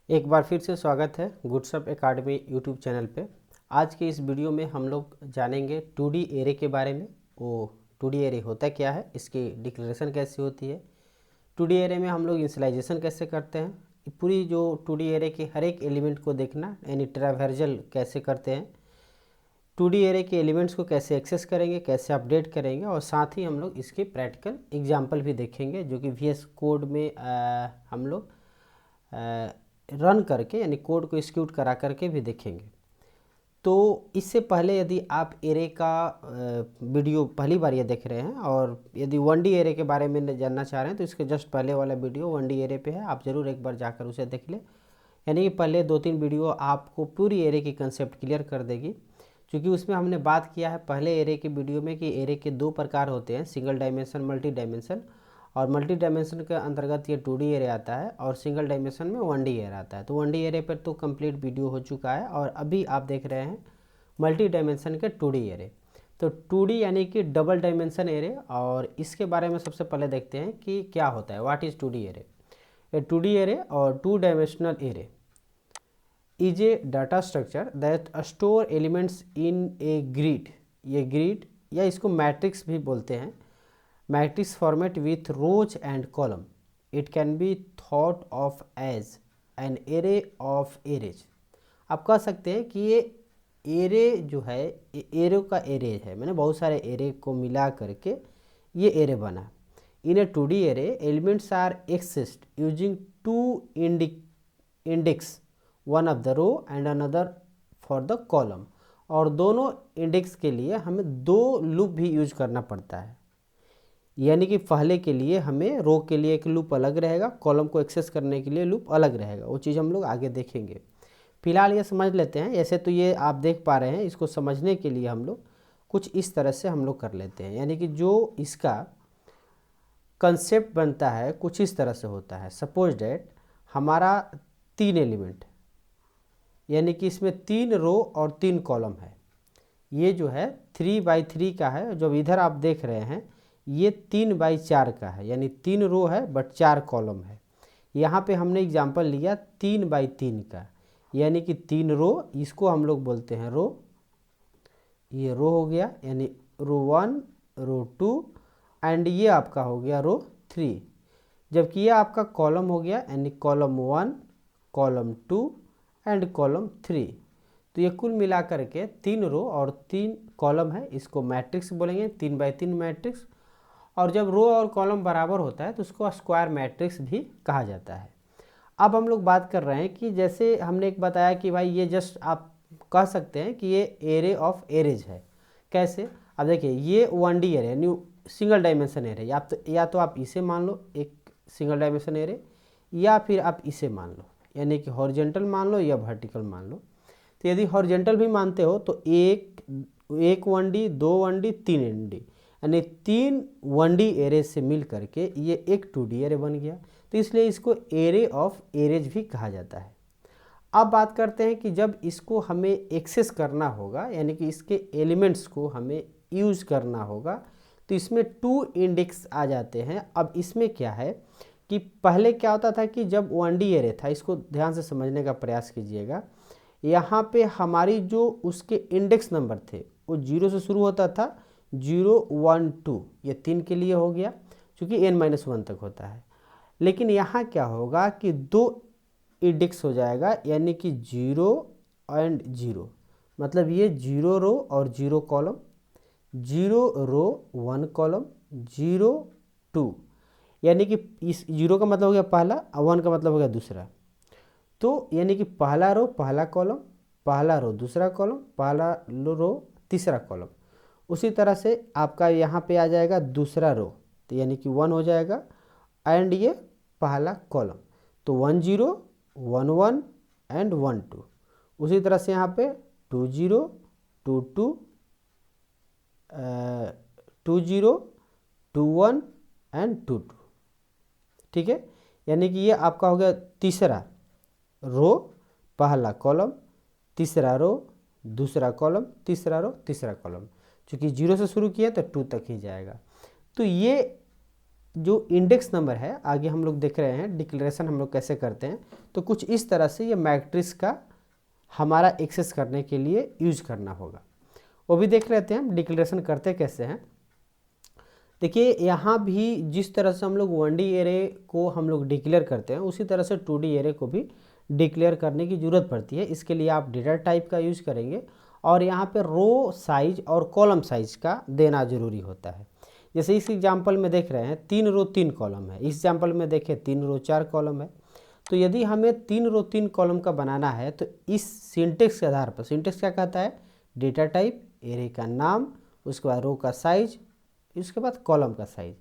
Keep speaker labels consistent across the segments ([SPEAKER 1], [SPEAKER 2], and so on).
[SPEAKER 1] एक बार फिर से स्वागत है गुडसप एकेडमी यूट्यूब चैनल पे। आज के इस वीडियो में हम लोग जानेंगे 2D एरे के बारे में। वो 2D एरे होता क्या है, इसकी डिक्लेरेशन कैसे होती है, 2D एरे में हम लोग इनिशियलाइजेशन कैसे करते हैं, पूरी जो 2D एरे के हर एक एलिमेंट को देखना, यानी ट्रैवर्सल कैसे करते हैं, 2D एरे के एलिमेंट्स को कैसे एक्सेस करेंगे, कैसे अपडेट करेंगे, और साथ ही हम लोग इसके प्रैक्टिकल एग्जाम्पल भी देखेंगे जो कि VS कोड में हम लोग रन करके, यानी कोड को एक्सिक्यूट करा करके भी देखेंगे। तो इससे पहले यदि आप एरे का वीडियो पहली बार ये देख रहे हैं और यदि 1D एरे के बारे में जानना चाह रहे हैं तो इसके जस्ट पहले वाला वीडियो 1D एरे पे है, आप ज़रूर एक बार जाकर उसे देख लें। यानी कि पहले 2-3 वीडियो आपको पूरी एरे की कंसेप्ट क्लियर कर देगी, क्योंकि उसमें हमने बात किया है पहले एरे के वीडियो में कि एरे के 2 प्रकार होते हैं, सिंगल डायमेंशन, मल्टी डायमेंशन। और मल्टी डायमेंशन के अंतर्गत ये 2D एरे आता है और सिंगल डायमेंशन में 1D एरे आता है। तो 1D एरे पर तो कंप्लीट वीडियो हो चुका है और अभी आप देख रहे हैं मल्टी डायमेंशन के 2D एरे। तो 2D यानी कि डबल डायमेंशन एरे, और इसके बारे में सबसे पहले देखते हैं कि क्या होता है, what is 2D array. A 2D array और 2 dimensional array is a data structure that store elements in a grid. ये ग्रिड या इसको मैट्रिक्स भी बोलते हैं, matrix format with rows and column. It can be thought of as an array of arrays. आप कह सकते हैं कि ये एरे जो है, एरे का एरे है, मैंने बहुत सारे एरे को मिला करके ये एरे बना। In a 2D array elements are accessed using 2 index, one of the row and another for the column. और दोनों इंडेक्स के लिए हमें 2 लूप भी यूज करना पड़ता है, यानी कि पहले के लिए हमें रो के लिए एक लूप अलग रहेगा, कॉलम को एक्सेस करने के लिए लूप अलग रहेगा। वो चीज़ हम लोग आगे देखेंगे। फिलहाल ये समझ लेते हैं। ऐसे तो ये आप देख पा रहे हैं, इसको समझने के लिए हम लोग कुछ इस तरह से हम लोग कर लेते हैं, यानी कि जो इसका कंसेप्ट बनता है कुछ इस तरह से होता है। सपोज डैट हमारा 3 एलिमेंट, यानी कि इसमें 3 रो और 3 कॉलम है। ये जो है 3x3 का है, जब इधर आप देख रहे हैं ये 3x4 का है, यानी 3 रो है बट 4 कॉलम है। यहाँ पे हमने एग्जांपल लिया 3x3 का, यानी कि 3 रो, इसको हम लोग बोलते हैं रो। ये रो हो गया, यानी रो 1, रो 2, एंड ये आपका हो गया रो 3। जबकि ये आपका कॉलम हो गया, यानी कॉलम 1, कॉलम 2 एंड कॉलम 3। तो ये कुल मिला करके 3 रो और 3 कॉलम है, इसको मैट्रिक्स बोलेंगे, 3x3 मैट्रिक्स। और जब रो और कॉलम बराबर होता है तो उसको स्क्वायर मैट्रिक्स भी कहा जाता है। अब हम लोग बात कर रहे हैं कि जैसे हमने एक बताया कि भाई ये जस्ट आप कह सकते हैं कि ये एरे ऑफ एरेज है। कैसे? अब देखिए ये 1D एरे यानी सिंगल डायमेंशन एरे, या तो आप इसे मान लो एक सिंगल डायमेंशन एरे, या फिर आप इसे मान लो, यानी कि हॉरिजॉन्टल मान लो या वर्टिकल मान लो। तो यदि हॉरिजॉन्टल भी मानते हो तो एक 1D, 2 1D, 3 1D, यानी 3 1D एरे से मिल करके ये एक 2D एरे बन गया। तो इसलिए इसको एरे ऑफ एरेज भी कहा जाता है। अब बात करते हैं कि जब इसको हमें एक्सेस करना होगा, यानी कि इसके एलिमेंट्स को हमें यूज करना होगा, तो इसमें 2 इंडेक्स आ जाते हैं। अब इसमें क्या है कि पहले क्या होता था कि जब 1D एरे था, इसको ध्यान से समझने का प्रयास कीजिएगा। यहाँ पे हमारी जो उसके इंडेक्स नंबर थे वो 0 से शुरू होता था, 0 1 2, ये 3 के लिए हो गया क्योंकि n-1 तक होता है। लेकिन यहाँ क्या होगा कि 2 इंडेक्स हो जाएगा, यानी कि 0 एंड 0, मतलब ये 0 रो और 0 कॉलम, 0 रो 1 कॉलम, 0 2, यानी कि इस 0 का मतलब हो गया पहला और 1 का मतलब हो गया दूसरा। तो यानी कि पहला रो पहला कॉलम, पहला रो दूसरा कॉलम, पहला रो तीसरा कॉलम। उसी तरह से आपका यहाँ पे आ जाएगा दूसरा रो, तो यानी कि 1 हो जाएगा, एंड ये पहला कॉलम, तो 1 0 1 1 एंड 1 2। उसी तरह से यहाँ पे 2 0 2 2 2 0 2 1 एंड 2 2। ठीक है, यानी कि ये आपका हो गया तीसरा रो पहला कॉलम, तीसरा रो दूसरा कॉलम, तीसरा रो तीसरा कॉलम। चूँकि 0 से शुरू किया तो 2 तक ही जाएगा। तो ये जो इंडेक्स नंबर है, आगे हम लोग देख रहे हैं डिक्लेरेशन हम लोग कैसे करते हैं, तो कुछ इस तरह से ये मैट्रिक्स का हमारा एक्सेस करने के लिए यूज करना होगा। वो भी देख लेते हैं हम डिक्लेरेशन करते कैसे हैं। देखिए यहाँ भी जिस तरह से हम लोग 1D एरे को हम लोग डिक्लेयर करते हैं, उसी तरह से 2D एरे को भी डिक्लेयर करने की ज़रूरत पड़ती है। इसके लिए आप डेटा टाइप का यूज़ करेंगे और यहाँ पे रो साइज और कॉलम साइज का देना ज़रूरी होता है। जैसे इस एग्जाम्पल में देख रहे हैं 3 रो 3 कॉलम है, इस एग्जाम्पल में देखें 3 रो 4 कॉलम है। तो यदि हमें 3 रो 3 कॉलम का बनाना है तो इस सिंटेक्स के आधार पर, सिंटेक्स क्या कहता है, डेटा टाइप, एरे का नाम, उसके बाद रो का साइज, इसके बाद कॉलम का साइज।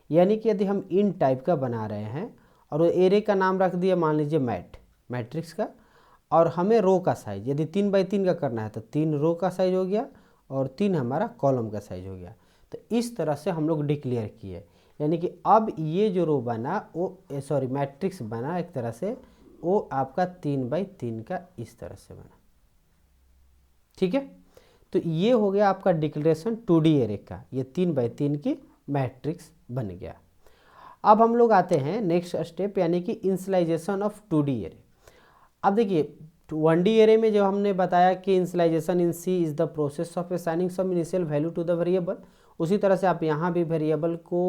[SPEAKER 1] यानी कि यदि हम इन टाइप का बना रहे हैं और वो एरे का नाम रख दिया मान लीजिए मैट्रिक्स का, और हमें रो का साइज यदि 3 बाई 3 का करना है तो 3 रो का साइज हो गया और 3 हमारा कॉलम का साइज हो गया। तो इस तरह से हम लोग डिक्लेयर किए, यानी कि अब ये जो रो बना वो मैट्रिक्स बना एक तरह से, वो आपका 3 बाई 3 का इस तरह से बना। ठीक है, तो ये हो गया आपका डिक्लेरेशन 2D एरे का, ये 3 बाई 3 की मैट्रिक्स बन गया। अब हम लोग आते हैं नेक्स्ट स्टेप, यानी कि इनिशियलाइजेशन ऑफ 2D एरे। अब देखिए 1D एरे में जो हमने बताया कि initialization in C is the process of assigning some initial value to the variable, उसी तरह से आप यहाँ भी वेरिएबल को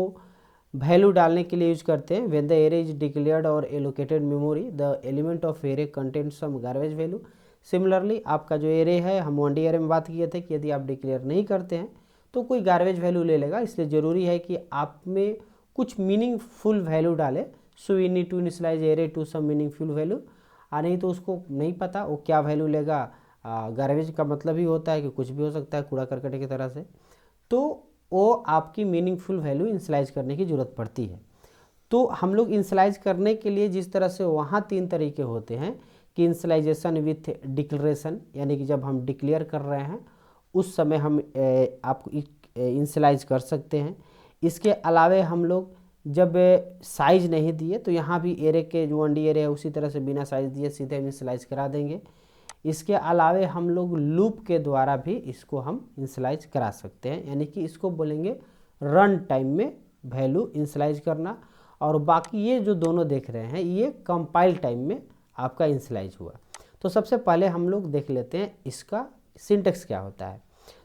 [SPEAKER 1] वैल्यू डालने के लिए यूज करते हैं। When the array is declared और allocated memory the element of array content some garbage value. Similarly आपका जो एरे है, हम 1D एरे में बात किए थे कि यदि आप डिक्लेयर नहीं करते हैं तो कोई गार्बेज वैल्यू ले लेगा, इसलिए ज़रूरी है कि आप में कुछ मीनिंगफुल वैल्यू डाले। So we need to initialize array to some meaningful value, नहीं तो उसको नहीं पता वो क्या वैल्यू लेगा। गार्बेज का मतलब ही होता है कि कुछ भी हो सकता है, कूड़ा करकट की तरह से, तो वो आपकी मीनिंगफुल वैल्यू इनिशियलाइज करने की ज़रूरत पड़ती है। तो हम लोग इनिशियलाइज करने के लिए जिस तरह से वहाँ 3 तरीके होते हैं कि इनिशियलाइजेशन विथ डिक्लेरेशन, यानी कि जब हम डिक्लेयर कर रहे हैं उस समय हम आपको इनिशियलाइज कर सकते हैं। इसके अलावे हम लोग जब साइज नहीं दिए तो यहाँ भी एरे के जो 1D एरे है उसी तरह से बिना साइज दिए सीधे इनिशियलाइज करा देंगे। इसके अलावे हम लोग लूप के द्वारा भी इसको हम इनिशियलाइज करा सकते हैं, यानी कि इसको बोलेंगे रन टाइम में वैल्यू इनिशियलाइज करना। और बाकी ये जो दोनों देख रहे हैं ये कंपाइल टाइम में आपका इनिशियलाइज हुआ। तो सबसे पहले हम लोग देख लेते हैं इसका सिंटेक्स क्या होता है।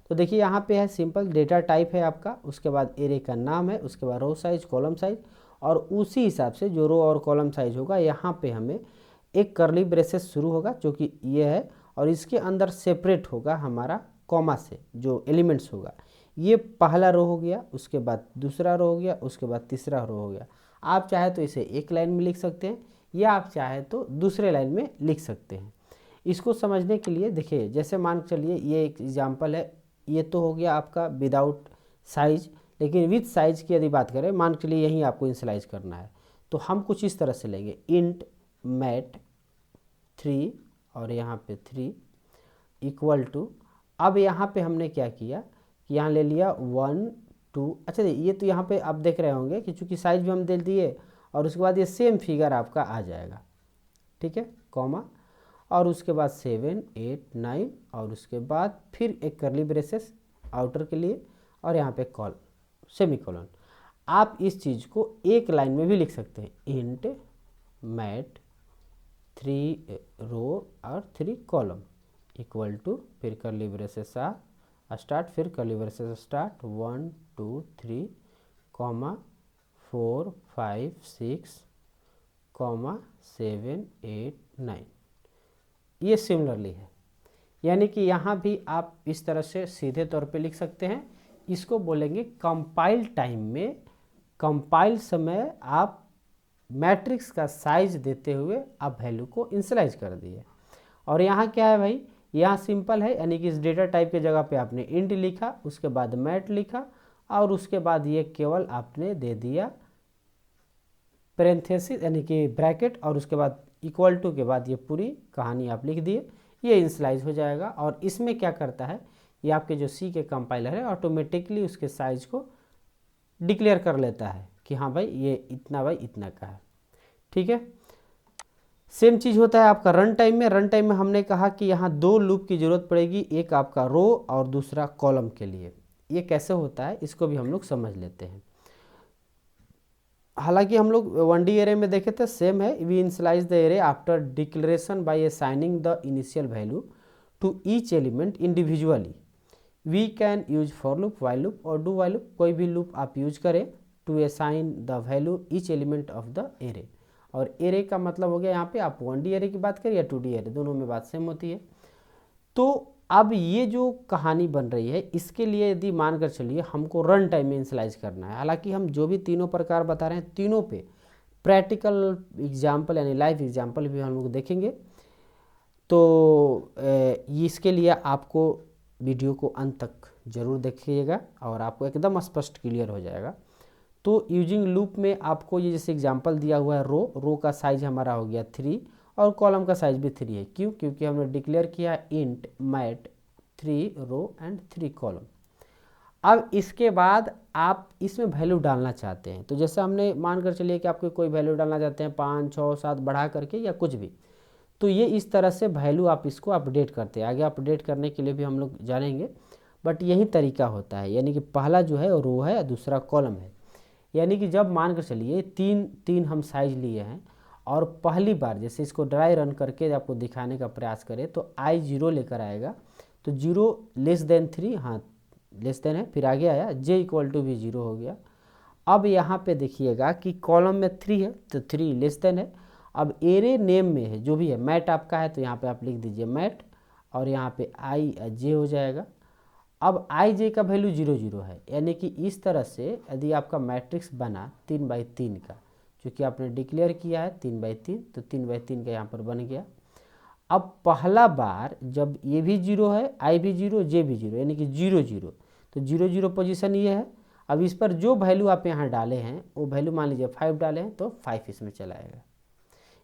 [SPEAKER 1] तो देखिए यहाँ पे है सिंपल डेटा टाइप है आपका, उसके बाद एरे का नाम है, उसके बाद रो साइज, कॉलम साइज, और उसी हिसाब से जो रो और कॉलम साइज होगा यहाँ पे हमें एक कर्ली ब्रेसेस शुरू होगा जो कि ये है, और इसके अंदर सेपरेट होगा हमारा कॉमा से जो एलिमेंट्स होगा। ये पहला रो हो गया, उसके बाद दूसरा रो हो गया, उसके बाद तीसरा रो हो गया। आप चाहे तो इसे एक लाइन में लिख सकते हैं या आप चाहे तो दूसरे लाइन में लिख सकते हैं। इसको समझने के लिए देखिए, जैसे मान के चलिए ये एक एग्जाम्पल है, ये तो हो गया आपका विदाउट साइज, लेकिन विथ साइज की यदि बात करें, मान के लिए यहीं आपको इनिशियलाइज करना है तो हम कुछ इस तरह से लेंगे इंट मैट 3 और यहाँ पे 3 इक्वल टू, अब यहाँ पे हमने क्या किया कि यहाँ ले लिया 1 2, अच्छा ये तो यहाँ पे आप देख रहे होंगे कि चूँकि साइज भी हम दे दिए और उसके बाद ये सेम फिगर आपका आ जाएगा, ठीक है, कॉमा, और उसके बाद 7 8 9 और उसके बाद फिर एक कर्ली ब्रेसेस आउटर के लिए और यहाँ पे कॉल सेमीकोलन। आप इस चीज़ को एक लाइन में भी लिख सकते हैं, इंट मैट 3 रो और 3 कॉलम इक्वल टू, फिर कर्ली ब्रेसेस स्टार्ट, फिर curly braces start 1 2 3 comma 4 5 6 comma 7 8 9। ये सिमिलरली है, यानी कि यहाँ भी आप इस तरह से सीधे तौर पे लिख सकते हैं। इसको बोलेंगे कंपाइल टाइम में, कंपाइल समय आप मैट्रिक्स का साइज देते हुए आप वैल्यू को इनिशियलाइज कर दिए। और यहाँ क्या है भाई, यहाँ सिंपल है, यानी कि इस डेटा टाइप के जगह पे आपने इंट लिखा, उसके बाद मैट लिखा और उसके बाद ये केवल आपने दे दिया पैरेंथेसिस यानी कि ब्रैकेट, और उसके बाद इक्वल टू के बाद ये पूरी कहानी आप लिख दिए, ये इनिशियलाइज हो जाएगा। और इसमें क्या करता है, ये आपके जो सी के कंपाइलर है ऑटोमेटिकली उसके साइज को डिक्लेयर कर लेता है कि हाँ भाई ये इतना बाई इतना का है, ठीक है। सेम चीज़ होता है आपका रन टाइम में। रन टाइम में हमने कहा कि यहाँ 2 लूप की ज़रूरत पड़ेगी, एक आपका रो और दूसरा कॉलम के लिए। ये कैसे होता है इसको भी हम लोग समझ लेते हैं। हालांकि हम लोग 1D एरे में देखे थे सेम है, we initialize the array after declaration by assigning the initial value to each element individually. We can use for loop, while loop और डू वाइल लूप, कोई भी लूप आप यूज करें to assign the value each element of the array. और array का मतलब हो गया यहाँ पे आप 1D एरे की बात करें या 2D एरे, दोनों में बात सेम होती है। तो अब ये जो कहानी बन रही है इसके लिए यदि मानकर चलिए हमको रन टाइम में इनिशियलाइज करना है, हालांकि हम जो भी तीनों प्रकार बता रहे हैं तीनों पे प्रैक्टिकल एग्जाम्पल यानी लाइव एग्जाम्पल भी हम लोग देखेंगे। तो इसके लिए आपको वीडियो को अंत तक जरूर देखिएगा और आपको एकदम स्पष्ट क्लियर हो जाएगा। तो यूजिंग लूप में आपको ये जैसे एग्जांपल दिया हुआ है, रो का साइज हमारा हो गया 3 और कॉलम का साइज भी 3 है। क्यों? क्योंकि हमने डिक्लेयर किया int mat 3 row and 3 column. अब इसके बाद आप इसमें वैल्यू डालना चाहते हैं, तो जैसे हमने मान कर चलिए कि आपको कोई वैल्यू डालना चाहते हैं 5, 6, 7 बढ़ा करके या कुछ भी, तो ये इस तरह से वैल्यू आप इसको अपडेट करते हैं। आगे अपडेट करने के लिए भी हम लोग जानेंगे, बट यही तरीका होता है। यानी कि पहला जो है रो है, दूसरा कॉलम है। यानी कि जब मान कर चलिए 3 हम साइज लिए हैं और पहली बार जैसे इसको ड्राई रन करके आपको दिखाने का प्रयास करें तो I 0 लेकर आएगा, तो 0 लेस देन 3, हाँ लेस देन है, फिर आगे आया j इक्वल टू भी 0 हो गया। अब यहाँ पे देखिएगा कि कॉलम में 3 है तो 3 लेस देन है। अब एरे नेम में है जो भी है, मैट आपका है तो यहाँ पे आप लिख दीजिए मैट और यहाँ पे I j हो जाएगा। अब आई जे का वैल्यू 0 0 है, यानी कि इस तरह से यदि आपका मैट्रिक्स बना 3/3 का, क्योंकि आपने डिक्लेयर किया है 3/3, तो 3/3 का यहाँ पर बन गया। अब पहला बार जब ये भी 0 है, आई भी 0, जे भी 0, यानी कि 0 0, तो 0 0 पोजीशन ये है। अब इस पर जो वैल्यू आप यहाँ डाले हैं वो वैल्यू मान लीजिए 5 डाले हैं तो 5 इसमें चला आएगा।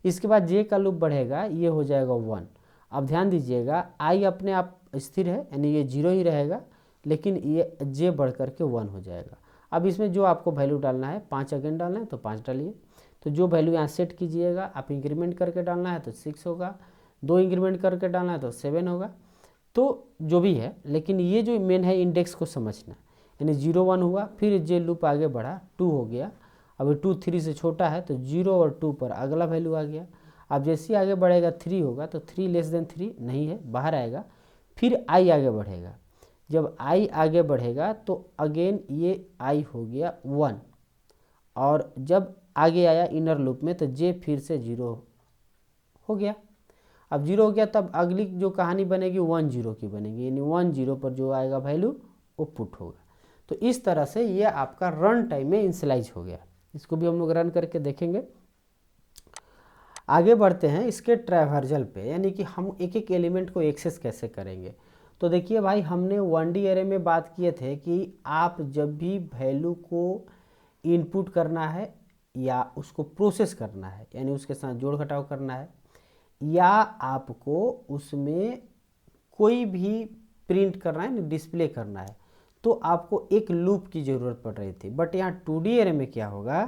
[SPEAKER 1] इसके बाद जे का लूप बढ़ेगा, ये हो जाएगा 1। अब ध्यान दीजिएगा आई अपने आप स्थिर है यानी ये 0 ही रहेगा, लेकिन ये जे बढ़ करके 1 हो जाएगा। अब इसमें जो आपको वैल्यू डालना है 5 अगेन डालना है तो 5 डालिए। तो जो वैल्यू यहाँ सेट कीजिएगा, आप इंक्रीमेंट करके डालना है तो 6 होगा, 2 इंक्रीमेंट करके डालना है तो 7 होगा। तो जो भी है, लेकिन ये जो मेन है इंडेक्स को समझना, यानी 0 1 हुआ, फिर जे लूप आगे बढ़ा 2 हो गया। अब 2 3 से छोटा है तो 0 और 2 पर अगला वैल्यू आ गया। अब जैसे आगे बढ़ेगा 3 होगा तो 3 लेस देन 3 नहीं है, बाहर आएगा। फिर आई आगे बढ़ेगा, जब आई आगे बढ़ेगा तो अगेन ये आई हो गया 1, और जब आगे आया इनर लूप में तो जे फिर से 0 हो गया। अब 0 हो गया तब अगली जो कहानी बनेगी 1 0 की बनेगी, यानी 1 0 पर जो आएगा वैल्यू वो पुट होगा। तो इस तरह से ये आपका रन टाइम में इनिशियलाइज हो गया। इसको भी हम लोग रन करके देखेंगे। आगे बढ़ते हैं इसके ट्रैवर्जल पे, यानी कि हम एक एक एलिमेंट को एक्सेस कैसे करेंगे। तो देखिए भाई, हमने 1D एरे में बात किए थे कि आप जब भी वैल्यू को इनपुट करना है या उसको प्रोसेस करना है, यानी उसके साथ जोड़ घटाव करना है, या आपको उसमें कोई भी प्रिंट करना है, डिस्प्ले करना है, तो आपको एक लूप की ज़रूरत पड़ रही थी। बट यहाँ 2D एरे में क्या होगा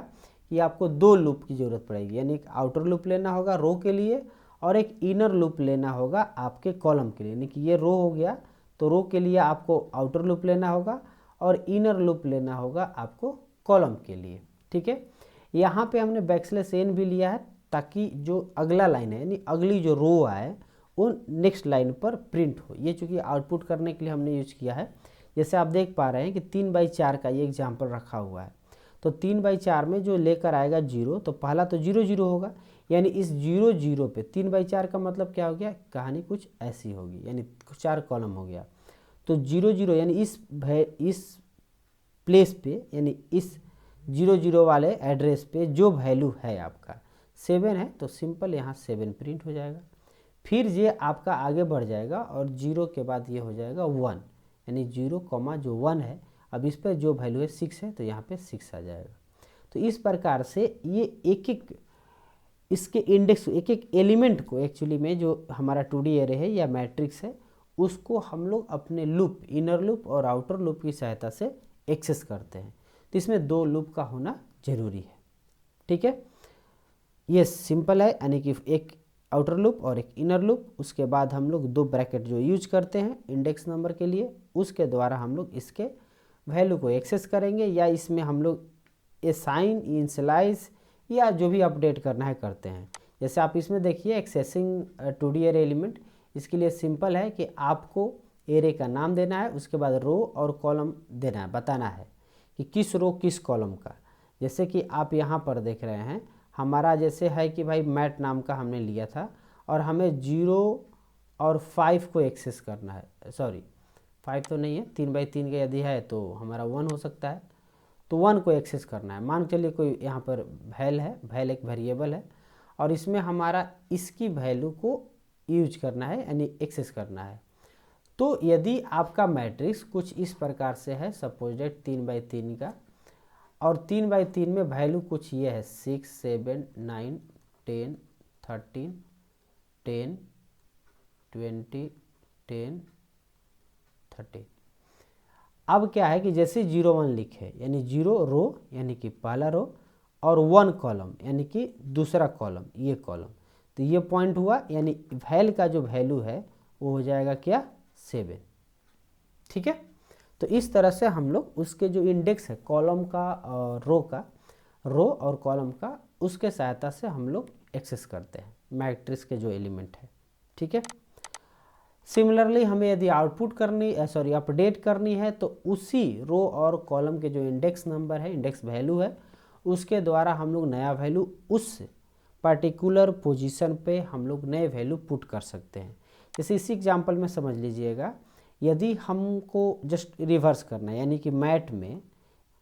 [SPEAKER 1] कि आपको 2 लूप की ज़रूरत पड़ेगी, यानी एक आउटर लूप लेना होगा रो के लिए और एक इनर लूप लेना होगा आपके कॉलम के लिए। यानी कि ये रो हो गया तो रो के लिए आपको आउटर लूप लेना होगा और इनर लूप लेना होगा आपको कॉलम के लिए। ठीक है, यहाँ पे हमने बैकस्लैश n भी लिया है ताकि जो अगला लाइन है यानी अगली जो रो आए वो नेक्स्ट लाइन पर प्रिंट हो। ये चूँकि आउटपुट करने के लिए हमने यूज किया है। जैसे आप देख पा रहे हैं कि 3/4 का ये एग्जाम्पल रखा हुआ है, तो 3/4 में जो लेकर आएगा 0, तो पहला तो 0 0 होगा, यानी इस 0 0 पे 3/4 का मतलब क्या हो गया, कहानी कुछ ऐसी होगी, यानी 4 कॉलम हो गया। तो 0 0 यानी इस प्लेस पे, यानी इस 0 0 वाले एड्रेस पे जो वैल्यू है आपका 7 है, तो सिंपल यहाँ 7 प्रिंट हो जाएगा। फिर ये आपका आगे बढ़ जाएगा और 0 के बाद ये हो जाएगा 1, यानी 0, जो 1 है, अब इस पर जो वैल्यू है 6 है तो यहाँ पे 6 आ जाएगा। तो इस प्रकार से ये एक एक इसके इंडेक्स, एक एक एलिमेंट को एक्चुअली में जो हमारा 2D एरे है या मैट्रिक्स है उसको हम लोग अपने लूप, इनर लूप और आउटर लूप की सहायता से एक्सेस करते हैं। तो इसमें 2 लूप का होना जरूरी है। ठीक है, ये सिंपल है, यानी कि एक आउटर लूप और एक इनर लूप। उसके बाद हम लोग 2 ब्रैकेट जो यूज करते हैं इंडेक्स नंबर के लिए, उसके द्वारा हम लोग इसके वैल्यू को एक्सेस करेंगे, या इसमें हम लोग असाइन, इनिशियलाइज या जो भी अपडेट करना है करते हैं। जैसे आप इसमें देखिए एक्सेसिंग 2D एरे एलिमेंट, इसके लिए सिंपल है कि आपको एरे का नाम देना है, उसके बाद रो और कॉलम देना है, बताना है कि किस रो किस कॉलम का। जैसे कि आप यहाँ पर देख रहे हैं हमारा जैसे है कि भाई मैट नाम का हमने लिया था और हमें 0 और 5 को एक्सेस करना है, सॉरी 5 तो नहीं है, 3x3 का यदि है तो हमारा 1 हो सकता है, तो 1 को एक्सेस करना है। मान चलिए कोई यहाँ पर वैल है, वैल एक वेरिएबल है और इसमें हमारा इसकी वैल्यू को यूज करना है यानी एक्सेस करना है। तो यदि आपका मैट्रिक्स कुछ इस प्रकार से है, सपोजेड 3x3 का, और 3x3 में वैल्यू कुछ ये है 6, 7, 9, 10, 13, 10, 20, 10, 30। अब क्या है कि जैसे 0 1 लिखे यानी 0 रो यानी कि पहला रो और 1 कॉलम यानी कि दूसरा कॉलम, ये कॉलम, तो ये पॉइंट हुआ यानी वैल का जो वैल्यू है वो हो जाएगा क्या 7। ठीक है, तो इस तरह से हम लोग उसके जो इंडेक्स है कॉलम का और रो और कॉलम का, उसके सहायता से हम लोग एक्सेस करते हैं मैट्रिक्स के जो एलिमेंट है। ठीक है, सिमिलरली हमें यदि आउटपुट करनी अपडेट करनी है तो उसी रो और कॉलम के जो इंडेक्स नंबर है, इंडेक्स वैल्यू है, उसके द्वारा हम लोग नया वैल्यू उस पर्टिकुलर पोजीशन पे हम लोग नए वैल्यू पुट कर सकते हैं। जैसे इसी एग्जांपल में समझ लीजिएगा, यदि हमको जस्ट रिवर्स करना है यानी कि मैट में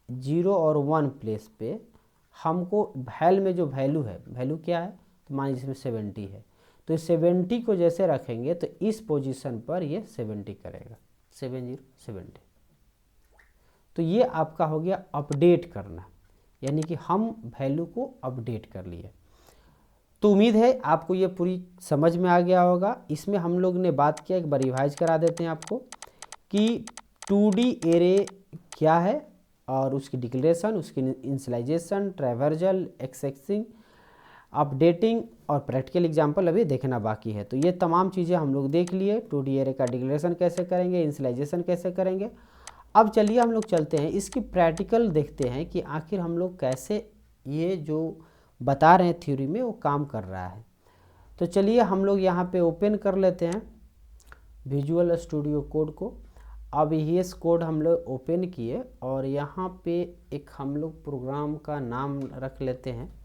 [SPEAKER 1] 0 और 1 प्लेस पे हमको वैल में जो वैल्यू है, वैल्यू क्या है तो मान लीजिए इसमें 70 है, तो इस 70 को जैसे रखेंगे तो इस पोजीशन पर ये 70 करेगा, 70। तो ये आपका हो गया अपडेट करना, यानी कि हम वैल्यू को अपडेट कर लिए। तो उम्मीद है आपको ये पूरी समझ में आ गया होगा। इसमें हम लोग ने बात किया, एक बार रिवाइज करा देते हैं आपको कि 2D एरे क्या है और उसकी डिक्लेरेशन, उसकी इनिशियलाइजेशन, ट्रैवर्सल, एक्सेसिंग, अपडेटिंग और प्रैक्टिकल एग्जांपल अभी देखना बाकी है। तो ये तमाम चीज़ें हम लोग देख लिए, 2D एरे का डिक्लेरेशन कैसे करेंगे, इनिशियलाइजेशन कैसे करेंगे। अब चलिए हम लोग चलते हैं इसकी प्रैक्टिकल देखते हैं कि आखिर हम लोग कैसे ये जो बता रहे हैं थ्योरी में वो काम कर रहा है। तो चलिए हम लोग यहाँ पे ओपन कर लेते हैं विजुअल स्टूडियो कोड को। अब ये कोड हम लोग ओपन किए और यहाँ पे एक हम लोग प्रोग्राम का नाम रख लेते हैं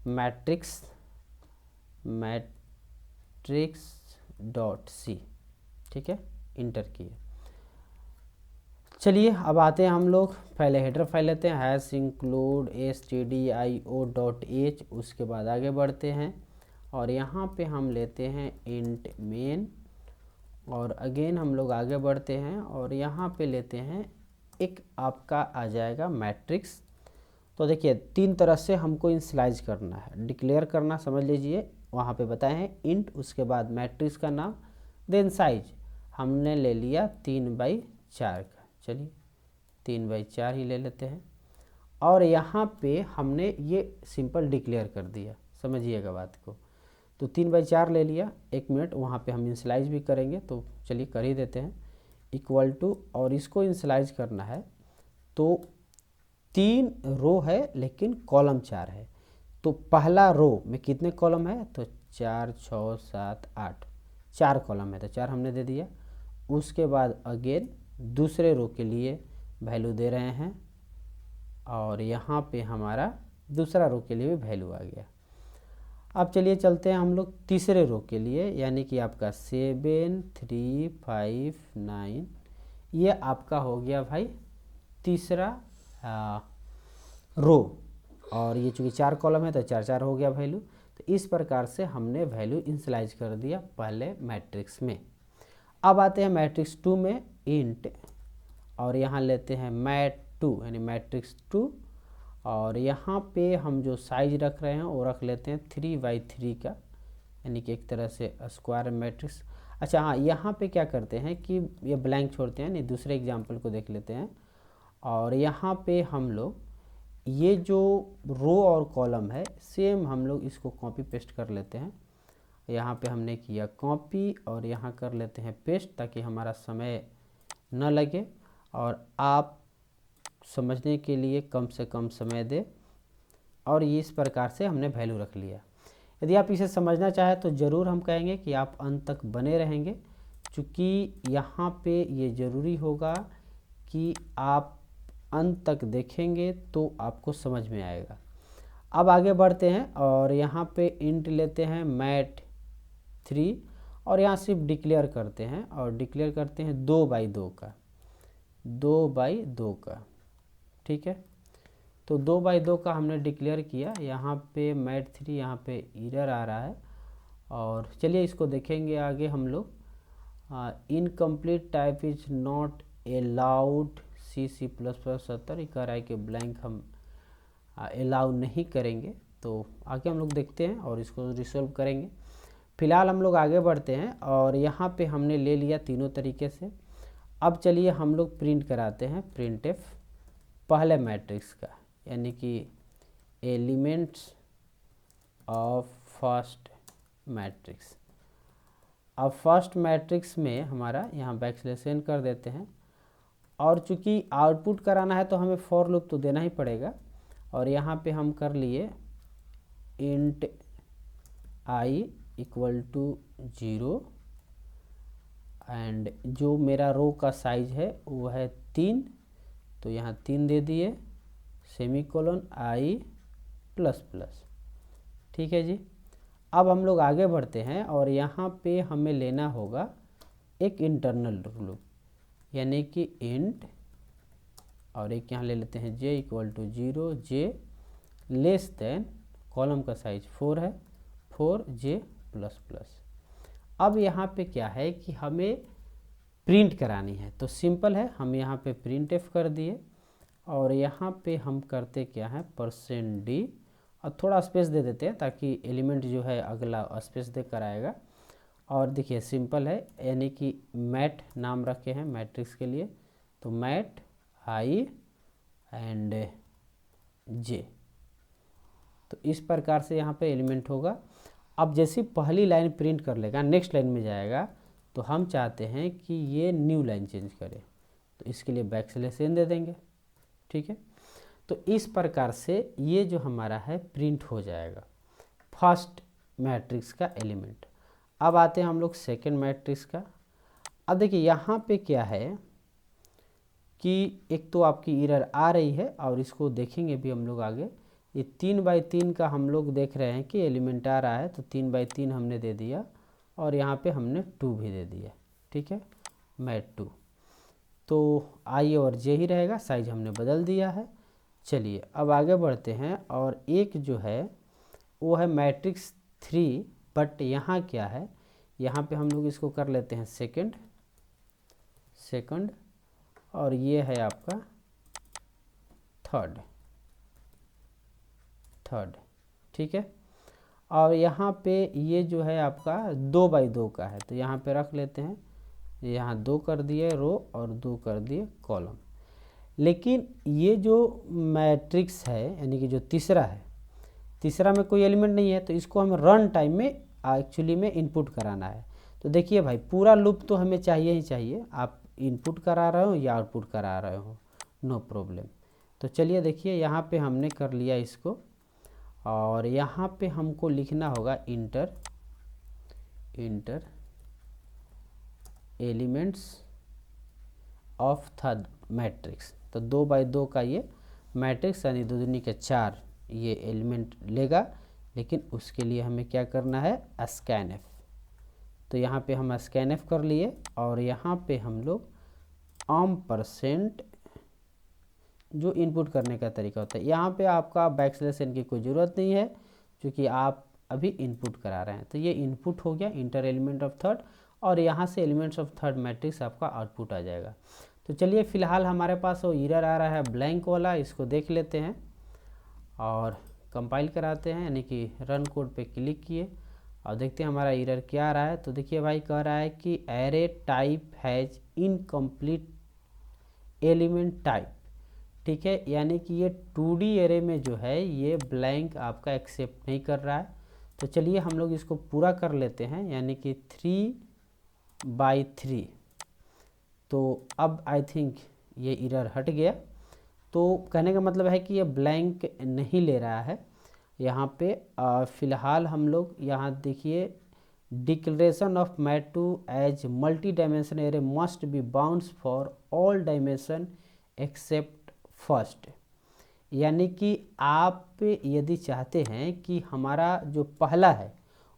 [SPEAKER 1] मैट्रिक्स.c। ठीक है, इंटर किए। चलिए अब आते हैं हम लोग, पहले हेडर फाइल लेते हैं #include stdio.h, उसके बाद आगे बढ़ते हैं और यहाँ पे हम लेते हैं int main और अगेन हम लोग आगे बढ़ते हैं और यहाँ पे लेते हैं एक आपका आ जाएगा मैट्रिक्स। तो देखिए 3 तरह से हमको इनिशियलाइज करना है, डिक्लेयर करना, समझ लीजिए वहाँ पे बताए हैं इंट, उसके बाद मैट्रिक्स का नाम, देन साइज हमने ले लिया 3x4 का, चलिए 3x4 ही ले लेते हैं और यहाँ पे हमने ये सिंपल डिक्लेयर कर दिया, समझिएगा बात को। तो 3x4 ले लिया, 1 मिनट, वहाँ पे हम इनिशियलाइज भी करेंगे, तो चलिए कर ही देते हैं इक्वल टू, और इसको इनिशियलाइज करना है तो 3 रो है लेकिन कॉलम 4 है। तो पहला रो में कितने कॉलम है तो 4, 6, 7, 8, 4 कॉलम है तो 4 हमने दे दिया। उसके बाद अगेन दूसरे रो के लिए वैल्यू दे रहे हैं और यहाँ पे हमारा दूसरा रो के लिए भी वैल्यू आ गया। अब चलिए चलते हैं हम लोग तीसरे रो के लिए, यानी कि आपका 7, 3, 5, 9, ये आपका हो गया भाई तीसरा रो, और ये चूँकि 4 कॉलम है तो 4 4 हो गया वैल्यू। तो इस प्रकार से हमने वैल्यू इनिशियलाइज कर दिया पहले मैट्रिक्स में। अब आते हैं मैट्रिक्स 2 में, इंट, और यहाँ लेते हैं मैट2 यानी मैट्रिक्स 2, और यहाँ पे हम जो साइज रख रहे हैं वो रख लेते हैं 3x3 का, यानी कि एक तरह से स्क्वायर मैट्रिक्स। अच्छा हाँ, यहाँ पे क्या करते हैं कि ये ब्लैंक छोड़ते हैं, नहीं दूसरे एग्जांपल को देख लेते हैं। और यहाँ पे हम लोग ये जो रो और कॉलम है सेम हम लोग इसको कॉपी पेस्ट कर लेते हैं। यहाँ पे हमने किया कॉपी और यहाँ कर लेते हैं पेस्ट ताकि हमारा समय न लगे। और आप समझने के लिए कम से कम समय दे, और ये इस प्रकार से हमने वैल्यू रख लिया। यदि आप इसे समझना चाहें तो ज़रूर हम कहेंगे कि आप अंत तक बने रहेंगे, क्योंकि यहाँ पे ये ज़रूरी होगा कि आप अंत तक देखेंगे तो आपको समझ में आएगा। अब आगे बढ़ते हैं और यहाँ पे इंट लेते हैं मैथ3 और यहाँ सिर्फ डिक्लेयर करते हैं, और डिक्लेयर करते हैं 2/2 का, 2/2 का, ठीक है। तो 2/2 का हमने डिक्लेयर किया। यहाँ पे मैथ3 यहाँ पे एरर आ रहा है, और चलिए इसको देखेंगे आगे हम लोग। Incomplete type is not allowed C++ 70 ये कह रहा है कि ब्लैंक हम अलाउ नहीं करेंगे। तो आगे हम लोग देखते हैं और इसको रिसोल्व करेंगे। फिलहाल हम लोग आगे बढ़ते हैं और यहाँ पे हमने ले लिया तीनों तरीके से। अब चलिए हम लोग प्रिंट कराते हैं प्रिंटफ पहले मैट्रिक्स का, यानी कि एलिमेंट्स ऑफ फर्स्ट मैट्रिक्स। अब फर्स्ट मैट्रिक्स में हमारा यहाँ बैकस्लैश कर देते हैं, और चूँकि आउटपुट कराना है तो हमें फॉर लूप तो देना ही पड़ेगा। और यहाँ पे हम कर लिए इंट i = 0 एंड जो मेरा रो का साइज है वो है 3, तो यहाँ 3 दे दिए, सेमीकोलन i++, ठीक है जी। अब हम लोग आगे बढ़ते हैं और यहाँ पे हमें लेना होगा एक इंटरनल लूप, यानी कि इंट, और एक यहाँ ले लेते हैं j = 0, j less than, column का साइज 4 है, 4j++। अब यहाँ पे क्या है कि हमें प्रिंट करानी है, तो सिंपल है, हम यहाँ पे प्रिंटफ कर दिए, और यहाँ पे हम करते क्या है %d, और थोड़ा स्पेस दे देते हैं ताकि एलिमेंट जो है अगला स्पेस दे कर आएगा। और देखिए सिंपल है, यानी कि मैट नाम रखे हैं मैट्रिक्स के लिए, तो मैट i एंड j, तो इस प्रकार से यहाँ पे एलिमेंट होगा। अब जैसे पहली लाइन प्रिंट कर लेगा, नेक्स्ट लाइन में जाएगा, तो हम चाहते हैं कि ये न्यू लाइन चेंज करे, तो इसके लिए बैकस्लैश दे देंगे, ठीक है। तो इस प्रकार से ये जो हमारा है प्रिंट हो जाएगा फर्स्ट मैट्रिक्स का एलिमेंट। अब आते हैं हम लोग सेकेंड मैट्रिक्स का। अब देखिए यहाँ पे क्या है कि एक तो आपकी एरर आ रही है, और इसको देखेंगे भी हम लोग आगे। ये 3/3 का हम लोग देख रहे हैं कि एलिमेंट आ रहा है, तो 3/3 हमने दे दिया, और यहाँ पे हमने 2 भी दे दिया, ठीक है, मैथ2। तो i और j ही रहेगा, साइज हमने बदल दिया है। चलिए अब आगे बढ़ते हैं, और एक जो है वो है मैट्रिक्स 3, बट यहाँ क्या है, यहाँ पे हम लोग इसको कर लेते हैं सेकंड, और ये है आपका थर्ड, ठीक है। और यहाँ पे ये जो है आपका 2/2 का है, तो यहाँ पे रख लेते हैं, यहाँ 2 कर दिए रो और 2 कर दिए कॉलम। लेकिन ये जो मैट्रिक्स है, यानी कि जो तीसरा है, तीसरा में कोई एलिमेंट नहीं है, तो इसको हम रन टाइम में एक्चुअली में इनपुट कराना है। तो देखिए भाई, पूरा लूप तो हमें चाहिए ही चाहिए, आप इनपुट करा रहे हो या आउटपुट करा रहे हो, नो प्रॉब्लम। तो चलिए देखिए यहाँ पे हमने कर लिया इसको, और यहाँ पे हमको लिखना होगा inter elements of third matrix. तो 2/2 का ये मैट्रिक्स, यानी 2 दूनी के 4 ये एलिमेंट लेगा, लेकिन उसके लिए हमें क्या करना है, स्कैनफ। तो यहाँ पे हम स्कैनफ कर लिए, और यहाँ पे हम लोग %, जो इनपुट करने का तरीका होता है, यहाँ पे आपका बैकस्लैश की कोई ज़रूरत नहीं है, क्योंकि आप अभी इनपुट करा रहे हैं। तो ये इनपुट हो गया इंटर एलिमेंट ऑफ थर्ड, और यहाँ से एलिमेंट्स ऑफ थर्ड मैट्रिक्स आपका आउटपुट आ जाएगा। तो चलिए फिलहाल हमारे पास वो एरर आ रहा है ब्लैंक वाला, इसको देख लेते हैं और कंपाइल कराते हैं, यानी कि रन कोड पे क्लिक किए और देखते हैं हमारा एरर क्या आ रहा है। तो देखिए भाई, कह रहा है कि array type has incomplete element type, ठीक है, यानी कि ये 2D एरे में जो है ये ब्लैंक आपका एक्सेप्ट नहीं कर रहा है। तो चलिए हम लोग इसको पूरा कर लेते हैं, यानी कि 3/3। तो अब आई थिंक ये एरर हट गया। तो कहने का मतलब है कि ये ब्लैंक नहीं ले रहा है यहाँ पे। फ़िलहाल हम लोग यहाँ देखिए, डिक्लेरेशन ऑफ मैटू as multi dimension array must be bounds for all dimension except first. यानी कि आप यदि चाहते हैं कि हमारा जो पहला है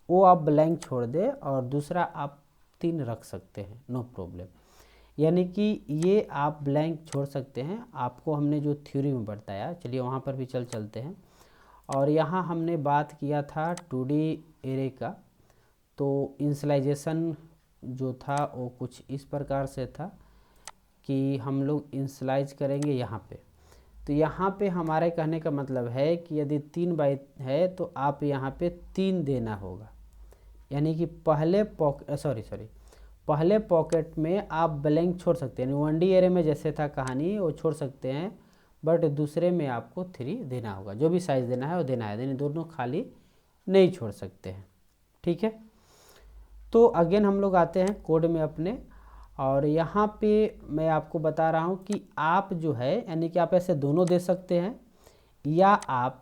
[SPEAKER 1] वो आप ब्लैंक छोड़ दें और दूसरा आप 3 रख सकते हैं, नो प्रॉब्लम। यानी कि ये आप ब्लैंक छोड़ सकते हैं, आपको हमने जो थ्योरी में बताया। चलिए वहाँ पर भी चलते हैं। और यहाँ हमने बात किया था 2D एरे का, तो इनिशियलाइजेशन जो था वो कुछ इस प्रकार से था कि हम लोग इनिशियलाइज करेंगे यहाँ पे। तो यहाँ पे हमारे कहने का मतलब है कि यदि 3 बाइट है तो आप यहाँ पे 3 देना होगा। यानी कि पहले पॉकेट में आप ब्लैंक छोड़ सकते हैं, यानी 1D एरे में जैसे था कहानी वो छोड़ सकते हैं, बट दूसरे में आपको 3 देना होगा। जो भी साइज़ देना है वो देना है, यानी दोनों खाली नहीं छोड़ सकते हैं। ठीक है, तो अगेन हम लोग आते हैं कोड में अपने, और यहाँ पे मैं आपको बता रहा हूँ कि आप जो है यानी कि आप ऐसे दोनों दे सकते हैं, या आप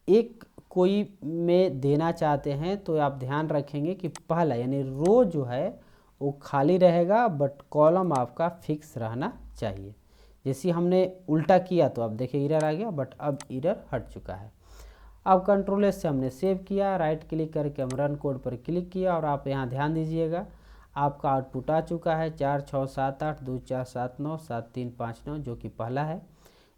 [SPEAKER 1] एक कोई में देना चाहते हैं तो आप ध्यान रखेंगे कि पहला यानी रो जो है वो खाली रहेगा, बट कॉलम आपका फिक्स रहना चाहिए। जैसे हमने उल्टा किया तो अब देखिए एरर आ गया, बट अब एरर हट चुका है। अब कंट्रोल एस से हमने सेव किया, राइट क्लिक करके हम रन कोड पर क्लिक किया, और आप यहाँ ध्यान दीजिएगा आपका आउटपुट आ चुका है 4 6 7 8 2 4 7 9 7 3 5 9, जो कि पहला है।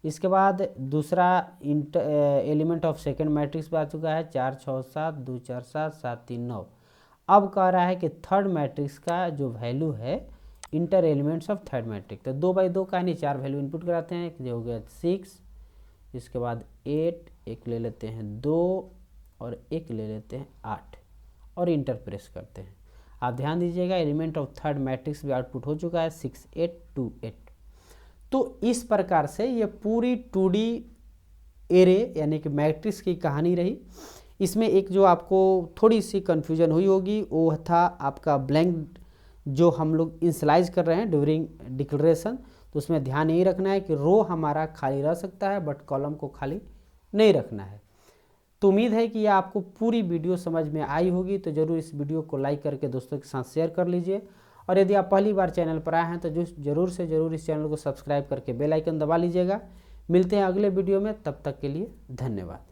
[SPEAKER 1] इसके बाद दूसरा एलिमेंट ऑफ सेकंड मैट्रिक्स पे आ चुका है 4 6 7 2 4 7 7 3 9। अब कह रहा है कि थर्ड मैट्रिक्स का जो वैल्यू है inter elements of third matrix, तो 2 बाई 2 का नहीं 4 वैल्यू इनपुट कराते हैं। एक हो गया 6, इसके बाद 8, एक ले लेते हैं 2, और एक ले लेते हैं 8, और इंटर प्रेस करते हैं। आप ध्यान दीजिएगा एलिमेंट ऑफ थर्ड मैट्रिक्स भी आउटपुट हो चुका है 6 8 2 8। तो इस प्रकार से ये पूरी 2D एरे यानी कि मैट्रिक्स की कहानी रही। इसमें एक जो आपको थोड़ी सी कन्फ्यूजन हुई होगी वो था आपका ब्लैंक जो हम लोग इनिशियलाइज कर रहे हैं ड्यूरिंग डिक्लेरेशन, तो उसमें ध्यान यही रखना है कि रो हमारा खाली रह सकता है बट कॉलम को खाली नहीं रखना है। तो उम्मीद है कि ये आपको पूरी वीडियो समझ में आई होगी, तो ज़रूर इस वीडियो को लाइक करके दोस्तों के साथ शेयर कर लीजिए, और यदि आप पहली बार चैनल पर आए हैं तो ज़रूर से ज़रूर इस चैनल को सब्सक्राइब करके बेल आइकन दबा लीजिएगा। मिलते हैं अगले वीडियो में, तब तक के लिए धन्यवाद।